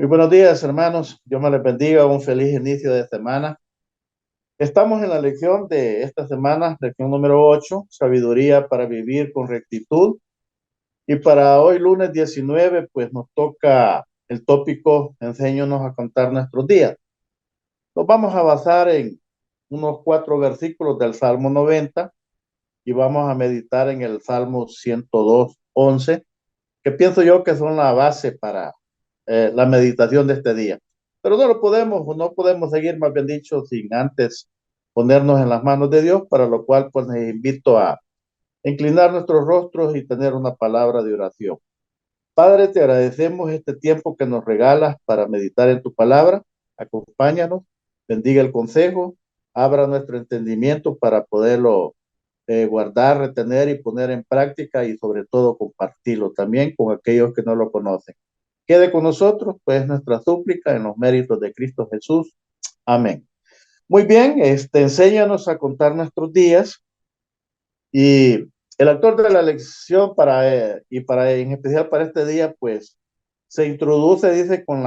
Muy buenos días, hermanos. Dios me les bendiga. Un feliz inicio de semana. Estamos en la lección de esta semana, lección número 8, sabiduría para vivir con rectitud. Y para hoy, lunes 19, pues nos toca el tópico, enséñanos a contar nuestros días. Nos vamos a basar en unos 4 versículos del Salmo 90 y vamos a meditar en el Salmo 102:11, que pienso yo que son la base para la meditación de este día. Pero no podemos seguir, más bien dicho, sin antes ponernos en las manos de Dios, para lo cual pues les invito a inclinar nuestros rostros y tener una palabra de oración. Padre, te agradecemos este tiempo que nos regalas para meditar en tu palabra. Acompáñanos, bendiga el consejo, abra nuestro entendimiento para poderlo guardar, retener y poner en práctica, y sobre todo compartirlo también con aquellos que no lo conocen. Quede con nosotros, pues, nuestra súplica en los méritos de Cristo Jesús. Amén. Muy bien, enséñanos a contar nuestros días. Y el autor de la lección en especial para este día, pues, se introduce, dice, con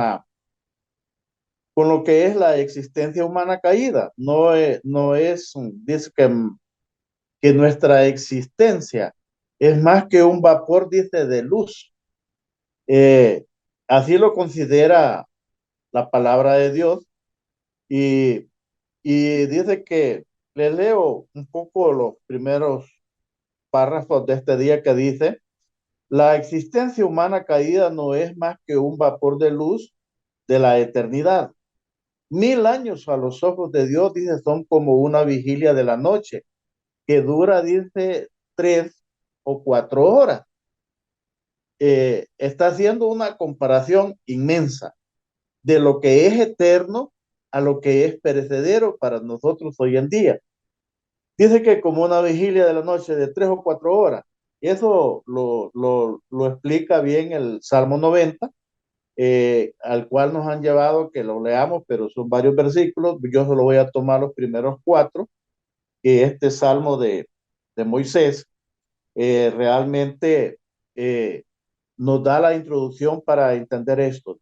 lo que es la existencia humana caída. No es, dice que nuestra existencia es más que un vapor, dice, de luz. Eh, Así lo considera la palabra de Dios. Y, y dice que le leo un poco los primeros párrafos de este día, que dice: la existencia humana caída no es más que un vapor de luz de la eternidad. 1000 años a los ojos de Dios, dice, son como una vigilia de la noche, que dura, dice, 3 o 4 horas. Está haciendo una comparación inmensa de lo que es eterno a lo que es perecedero para nosotros hoy en día. Dice que como una vigilia de la noche de 3 o 4 horas. Eso lo explica bien el Salmo 90, al cual nos han llevado que lo leamos, pero son varios versículos. Yo solo voy a tomar los primeros 4, que este Salmo de Moisés realmente eh, nos da la introducción para entender esto.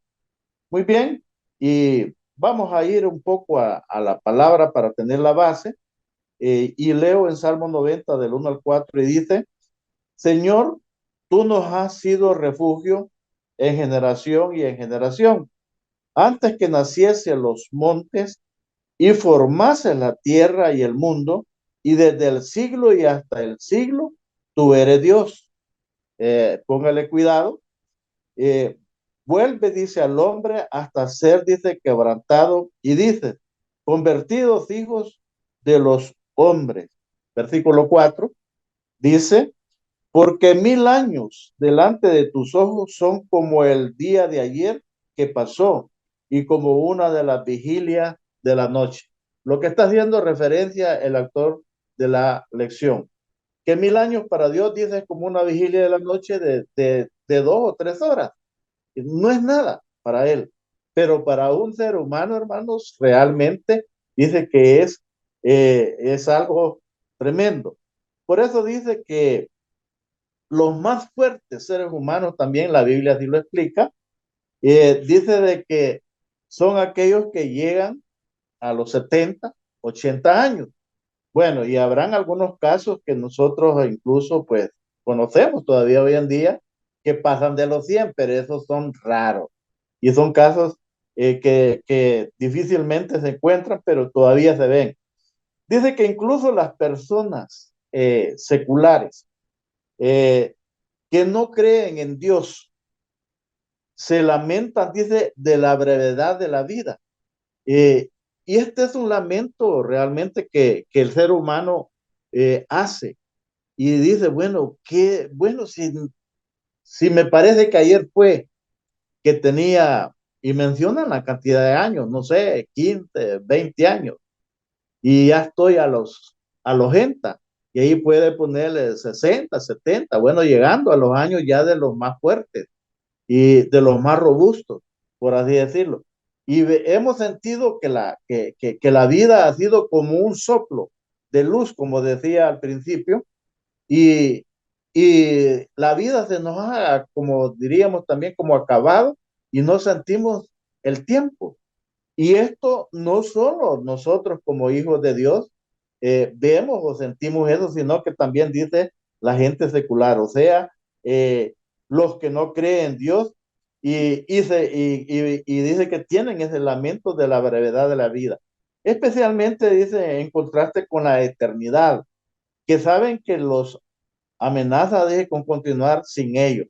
Muy bien, y vamos a ir un poco a la palabra para tener la base. Y leo en Salmo 90 del 1 al 4 y dice: Señor, tú nos has sido refugio en generación y en generación. Antes que naciesen los montes y formases la tierra y el mundo, y desde el siglo y hasta el siglo, tú eres Dios. Póngale cuidado. Eh, Vuelve, dice, al hombre hasta ser, dice, quebrantado, y dice: convertidos hijos de los hombres. Versículo 4 dice: porque 1000 años delante de tus ojos son como el día de ayer que pasó, y como una de las vigilias de la noche. Lo que está haciendo referencia el autor de la lección, que 1000 años para Dios, dice, es como una vigilia de la noche de 2 o 3 horas. No es nada para él, pero para un ser humano, hermanos, realmente dice que es algo tremendo. Por eso dice que los más fuertes seres humanos, también la Biblia así lo explica, dice de que son aquellos que llegan a los 70, 80 años. Bueno, y habrán algunos casos que nosotros incluso pues conocemos todavía hoy en día, que pasan de los 100, pero esos son raros. Y son casos que difícilmente se encuentran, pero todavía se ven. Dice que incluso las personas seculares, eh, que no creen en Dios, se lamentan, dice, de la brevedad de la vida. Eh, y este es un lamento realmente que el ser humano hace. Y dice, bueno, bueno, si me parece que ayer fue que tenía, y mencionan la cantidad de años, no sé, 15, 20 años, y ya estoy a los 80, y ahí puede ponerle 60, 70, bueno, llegando a los años ya de los más fuertes y de los más robustos, por así decirlo. Y hemos sentido que la vida ha sido como un soplo de luz, como decía al principio, y, y la vida se nos ha, como diríamos también, como acabado, y no sentimos el tiempo. Y esto no solo nosotros como hijos de Dios vemos o sentimos eso, sino que también dice la gente secular, o sea, eh, los que no creen en Dios y dice que tienen ese lamento de la brevedad de la vida. Especialmente dice en contraste con la eternidad, que saben que los amenaza de con continuar sin ellos.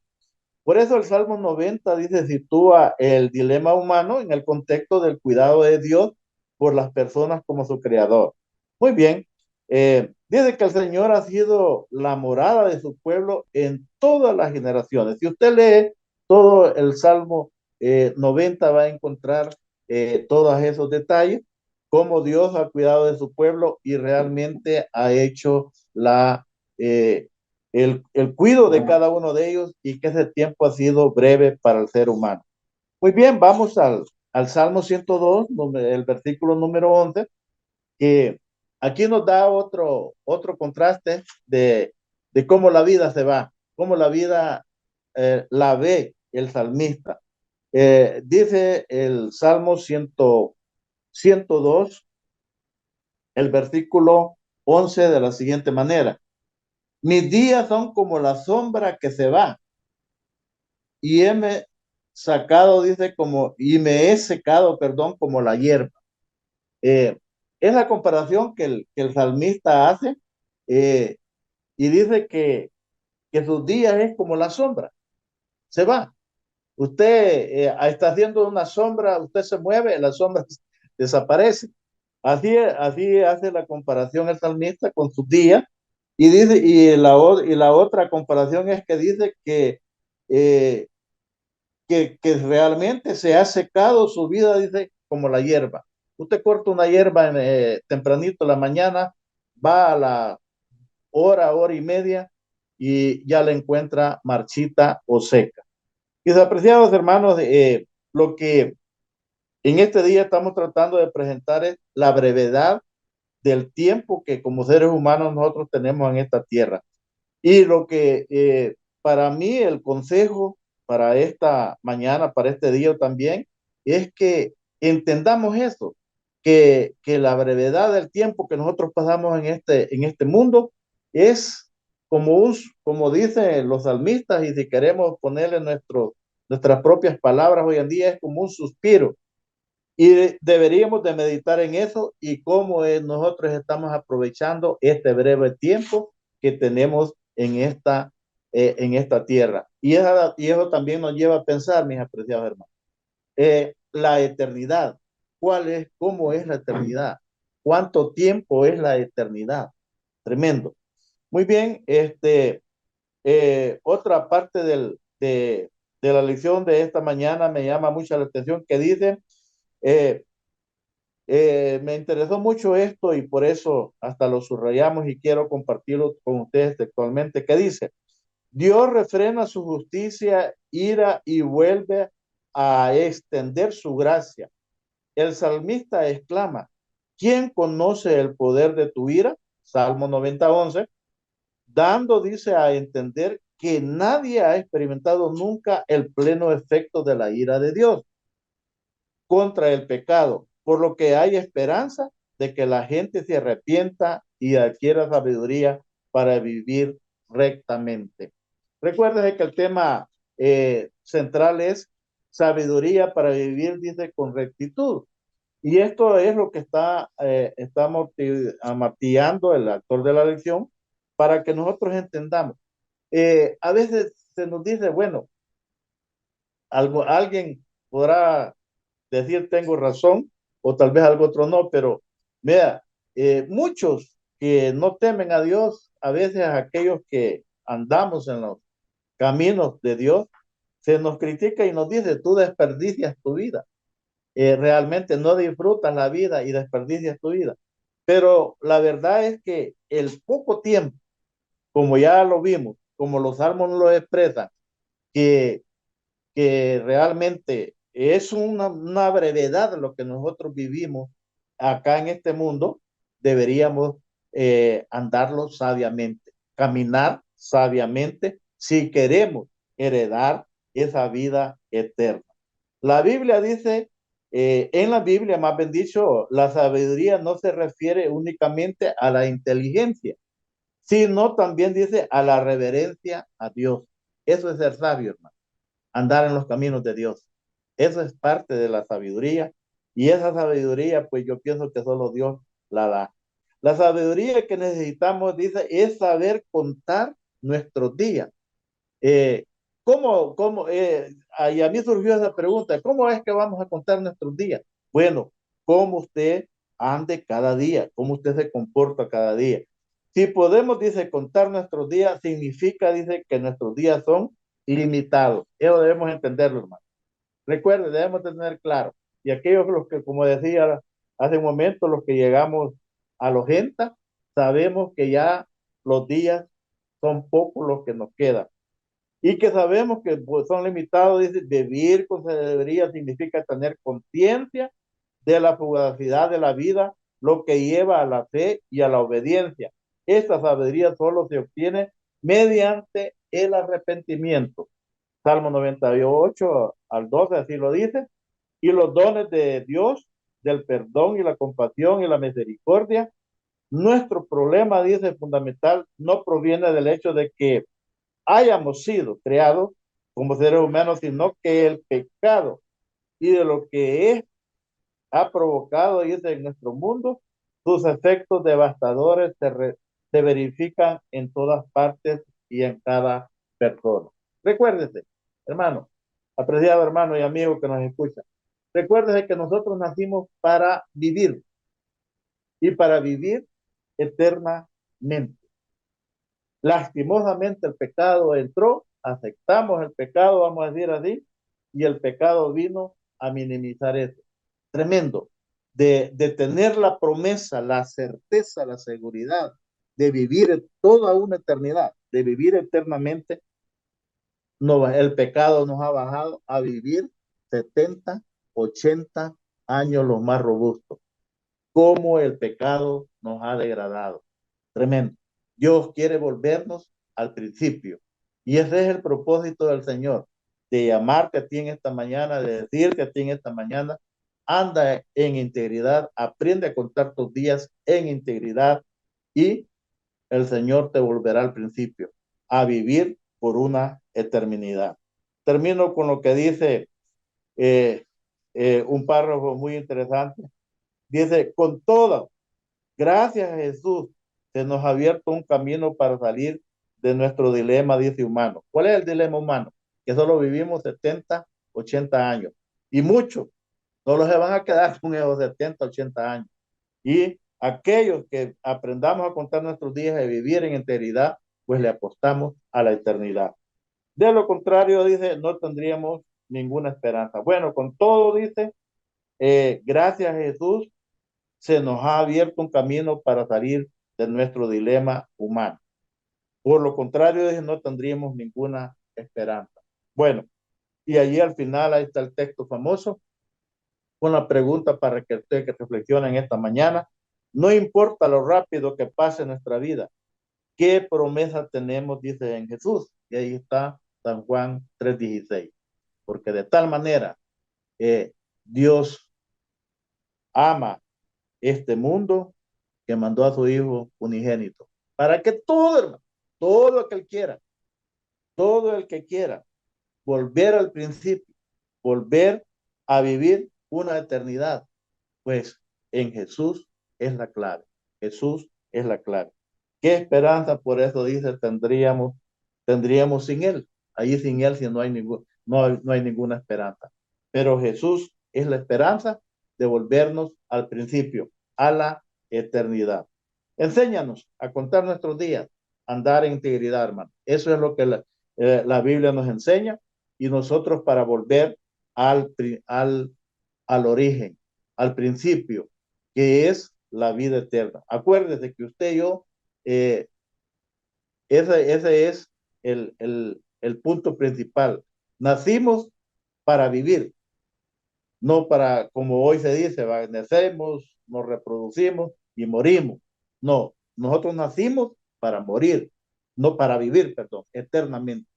Por eso el Salmo 90 dice, sitúa el dilema humano en el contexto del cuidado de Dios por las personas como su creador. Muy bien, dice que el Señor ha sido la morada de su pueblo en todas las generaciones. Si usted lee todo el Salmo 90 va a encontrar todos esos detalles, cómo Dios ha cuidado de su pueblo y realmente ha hecho el cuidado de cada uno de ellos y que ese tiempo ha sido breve para el ser humano. Muy bien, vamos al Salmo 102, el versículo número 11, que aquí nos da otro contraste de cómo la vida se va, cómo la vida la ve el salmista. Dice el Salmo 102, el versículo 11 de la siguiente manera. Mis días son como la sombra que se va y heme sacado, dice, y me he secado, perdón, como la hierba. Eh, es la comparación que el salmista hace eh, y dice que sus días es como la sombra, se va. Usted está haciendo una sombra, usted se mueve, la sombra desaparece. Así hace la comparación el salmista con sus días y dice, y la otra comparación es que dice eh, que realmente se ha secado su vida, dice, como la hierba. Usted corta una hierba tempranito en la mañana, va a la hora y media y ya la encuentra marchita o seca. Mis apreciados hermanos, lo que en este día estamos tratando de presentar es la brevedad del tiempo que como seres humanos nosotros tenemos en esta tierra. Y lo que para mí el consejo para esta mañana, para este día también, es que entendamos eso, que la brevedad del tiempo que nosotros pasamos en este mundo es como dicen los salmistas, y si queremos ponerle nuestras propias palabras hoy en día, es como un suspiro. Y deberíamos de meditar en eso y cómo nosotros estamos aprovechando este breve tiempo que tenemos en esta tierra. Y eso también nos lleva a pensar, mis apreciados hermanos, la eternidad. ¿Cómo es la eternidad? ¿Cuánto tiempo es la eternidad? Tremendo. Muy bien, otra parte de la lección de esta mañana me llama mucho la atención que dice, eh, me interesó mucho esto y por eso hasta lo subrayamos y quiero compartirlo con ustedes textualmente, que dice, Dios refrena su justicia, ira y vuelve a extender su gracia. El salmista exclama, ¿quién conoce el poder de tu ira? Salmo 90:11, dando, dice, a entender que nadie ha experimentado nunca el pleno efecto de la ira de Dios contra el pecado, por lo que hay esperanza de que la gente se arrepienta y adquiera sabiduría para vivir rectamente. Recuerden que el tema central es sabiduría para vivir, dice, con rectitud. Y esto es lo que está amartillando el actor de la lección para que nosotros entendamos. A veces se nos dice, bueno, alguien podrá decir tengo razón o tal vez algo otro no, pero vea, muchos que no temen a Dios, a veces aquellos que andamos en los caminos de Dios, se nos critica y nos dice, tú desperdicias tu vida, realmente no disfrutas la vida y desperdicias tu vida. Pero la verdad es que el poco tiempo, como ya lo vimos, como los salmos lo expresan, que realmente es una brevedad de lo que nosotros vivimos acá en este mundo, deberíamos andarlo sabiamente, caminar sabiamente si queremos heredar esa vida eterna. La Biblia dice En la Biblia, más bien dicho, la sabiduría no se refiere únicamente a la inteligencia, sino también dice a la reverencia a Dios. Eso es ser sabio, hermano, andar en los caminos de Dios. Eso es parte de la sabiduría. Y esa sabiduría, pues yo pienso que solo Dios la da. La sabiduría que necesitamos, dice, es saber contar nuestros días. Eh, y a mí surgió esa pregunta, ¿cómo es que vamos a contar nuestros días? Bueno, cómo usted ande cada día, cómo usted se comporta cada día. Si podemos, dice, contar nuestros días, significa, dice, que nuestros días son limitados. Eso debemos entenderlo, hermano. Recuerde, debemos tener claro. Y aquellos los que, como decía hace un momento, los que llegamos a los 80, sabemos que ya los días son pocos los que nos quedan y que sabemos que pues, son limitados. Dice, vivir con sabiduría significa tener conciencia de la fugacidad de la vida, lo que lleva a la fe y a la obediencia. Esta sabiduría solo se obtiene mediante el arrepentimiento. Salmo 98 al 12 así lo dice. Y los dones de Dios, del perdón y la compasión y la misericordia. Nuestro problema, dice, fundamental, no proviene del hecho de que hayamos sido creados como seres humanos, sino que el pecado y de lo que es, ha provocado, dice, en nuestro mundo, sus efectos devastadores se verifican en todas partes y en cada persona. Recuérdese, hermano, apreciado hermano y amigo que nos escucha, recuérdese que nosotros nacimos para vivir y para vivir eternamente. Lastimosamente el pecado entró, aceptamos el pecado, vamos a decir así, y el pecado vino a minimizar eso. Tremendo. De tener la promesa, la certeza, la seguridad de vivir toda una eternidad, de vivir eternamente, no, el pecado nos ha bajado a vivir 70, 80 años los más robustos. Cómo el pecado nos ha degradado. Tremendo. Dios quiere volvernos al principio. Y ese es el propósito del Señor, de llamarte a ti en esta mañana, de decirte a ti en esta mañana, anda en integridad, aprende a contar tus días en integridad y el Señor te volverá al principio, a vivir por una eternidad. Termino con lo que dice eh, un párrafo muy interesante. Dice, con todo, gracias a Jesús, se nos ha abierto un camino para salir de nuestro dilema, dice humano. ¿Cuál es el dilema humano? Que solo vivimos 70, 80 años. Y muchos solo se van a quedar con esos 70, 80 años. Y aquellos que aprendamos a contar nuestros días y vivir en integridad, pues le apostamos a la eternidad. De lo contrario, dice, no tendríamos ninguna esperanza. Bueno, con todo, dice, gracias a Jesús, se nos ha abierto un camino para salir de nuestro dilema humano. Por lo contrario, no tendríamos ninguna esperanza. Bueno, y allí al final ahí está el texto famoso con la pregunta para que usted que reflexione en esta mañana. No importa lo rápido que pase nuestra vida, ¿qué promesa tenemos? Dice en Jesús. Y ahí está San Juan 3:16. Porque de tal manera Dios ama este mundo que mandó a su Hijo unigénito, para que todo, hermano, todo el que quiera, todo el que quiera volver al principio, volver a vivir una eternidad, pues en Jesús es la clave. Jesús es la clave. ¿Qué esperanza? Por eso dice, tendríamos sin Él. Ahí sin Él si no hay, no hay ninguna esperanza. Pero Jesús es la esperanza de volvernos al principio, a la eternidad. Enséñanos a contar nuestros días, andar en integridad, hermano. Eso es lo que la Biblia nos enseña y nosotros para volver al, al, al origen, al principio, que es la vida eterna. Acuérdese que usted y yo, eh, ese es el punto principal. Nacimos para vivir, no para, como hoy se dice, nacemos, nos reproducimos y morimos. No, nosotros nacimos para morir, no para vivir, perdón, eternamente.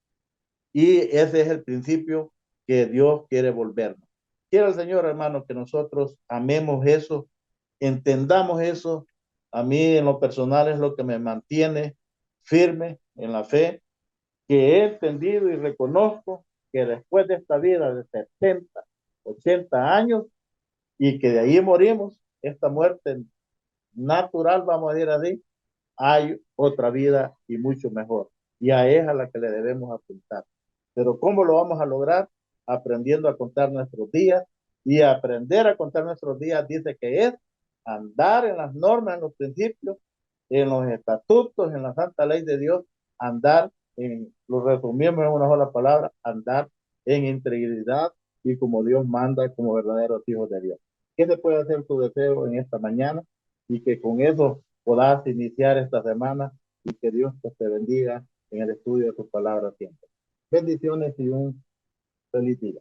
Y ese es el principio que Dios quiere volvernos. quiera el Señor, hermano, que nosotros amemos eso, entendamos eso. A mí en lo personal es lo que me mantiene firme en la fe, que he entendido y reconozco que después de esta vida de 70, 80 años y que de ahí morimos, esta muerte natural, vamos a decir así, hay otra vida y mucho mejor. Y a esa a la que le debemos apuntar. Pero ¿cómo lo vamos a lograr? Aprendiendo a contar nuestros días. Y aprender a contar nuestros días dice que es andar en las normas, en los principios, en los estatutos, en la santa ley de Dios, andar lo resumimos en una sola palabra, andar en integridad y como Dios manda, como verdaderos hijos de Dios. ¿Qué se puede hacer tu deseo en esta mañana? Y que con eso puedas iniciar esta semana y que Dios te bendiga en el estudio de tus palabras siempre. Bendiciones y un feliz día.